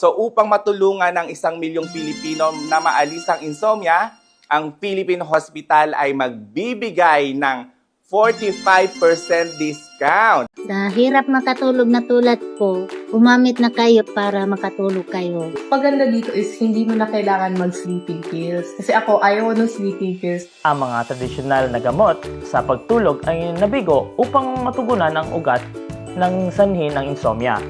So upang matulungan ng 1 milyong Pilipino na maalis ang insomnia, ang Philippine Hospital ay magbibigay ng 45% discount. Sa hirap makatulog na tulad ko, gumamit na kayo para makatulog kayo. Paganda dito is hindi mo na kailangan mag-sleeping pills. Kasi ako, ayaw ng sleeping pills. Ang mga tradisyonal na gamot sa pagtulog ay nabigo upang matugunan ang ugat ng sanhi ng insomnia.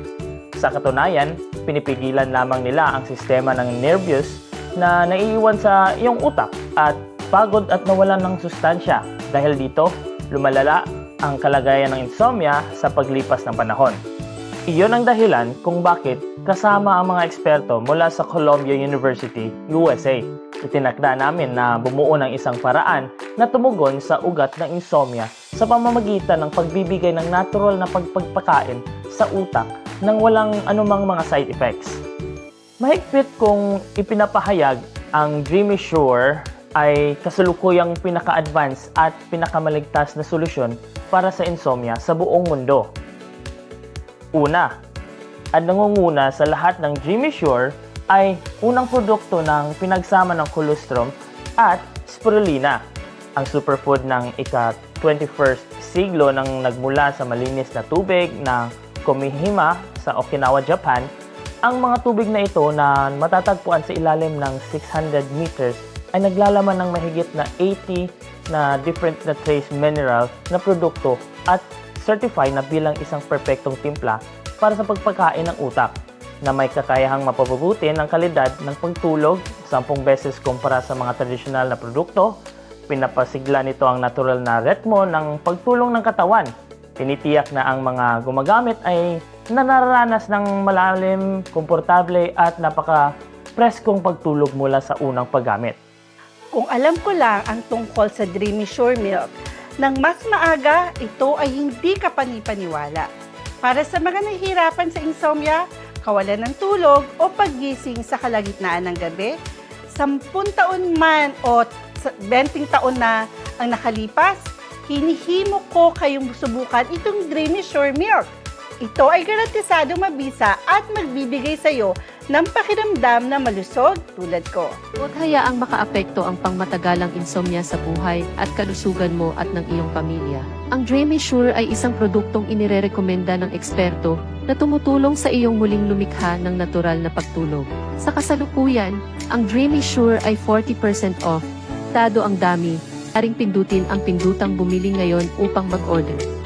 Sa katunayan, pinipigilan lamang nila ang sistema ng nervyos na naiiwan sa iyong utak at pagod at nawalan ng sustansya. Dahil dito, lumalala ang kalagayan ng insomnia sa paglipas ng panahon. Iyon ang dahilan kung bakit kasama ang mga eksperto mula sa Columbia University, USA. Itinakda namin na bumuo ng isang paraan na tumugon sa ugat ng insomnia sa pamamagitan ng pagbibigay ng natural na pagpagpakain sa utak nang walang anumang mga side effects. Mahigpit kung ipinapahayag, ang Dreamy Sure ay kasalukuyang pinaka-advance at pinakamaligtas na solusyon para sa insomnia sa buong mundo. Una, at nangunguna sa lahat ng Dreamy Sure ay unang produkto ng pinagsama ng colostrum at spirulina, ang superfood ng ika-21st siglo nang nagmula sa malinis na tubig ng Komihima sa Okinawa, Japan. Ang mga tubig na ito na matatagpuan sa ilalim ng 600 meters ay naglalaman ng mahigit na 80 na different na trace mineral na produkto at certified na bilang isang perpektong timpla para sa pagpakain ng utak na may kakayahang mapabubuti ng kalidad ng pagtulog 10 beses kumpara sa mga tradisyonal na produkto. Pinapasigla nito ang natural na ritmo ng pagtulong ng katawan. Tinitiyak na ang mga gumagamit ay nararanas ng malalim, komportable at napaka-preskong pagtulog mula sa unang paggamit. Kung alam ko lang ang tungkol sa Dreamy Sure Milk, nang mas maaga, ito ay hindi ka panipaniwala. Para sa mga nahihirapan sa insomnia, kawalan ng tulog o paggising sa kalagitnaan ng gabi, 10 taon man o 20 taon na ang nakalipas, hinihimo ko kayong subukan itong Dreamy Sure Milk. Ito ay garantisado mabisa at magbibigay sa iyo ng pakiramdam na malusog tulad ko. Huwag hayaang makaapekto ang pangmatagalang insomnia sa buhay at kalusugan mo at ng iyong pamilya. Ang Dreamy Sure ay isang produktong inirerekomenda ng eksperto na tumutulong sa iyong muling lumikha ng natural na pagtulog. Sa kasalukuyan, ang Dreamy Sure ay 40% off. Tado ang dami. Aring pindutin ang pindutang bumili ngayon upang mag-order.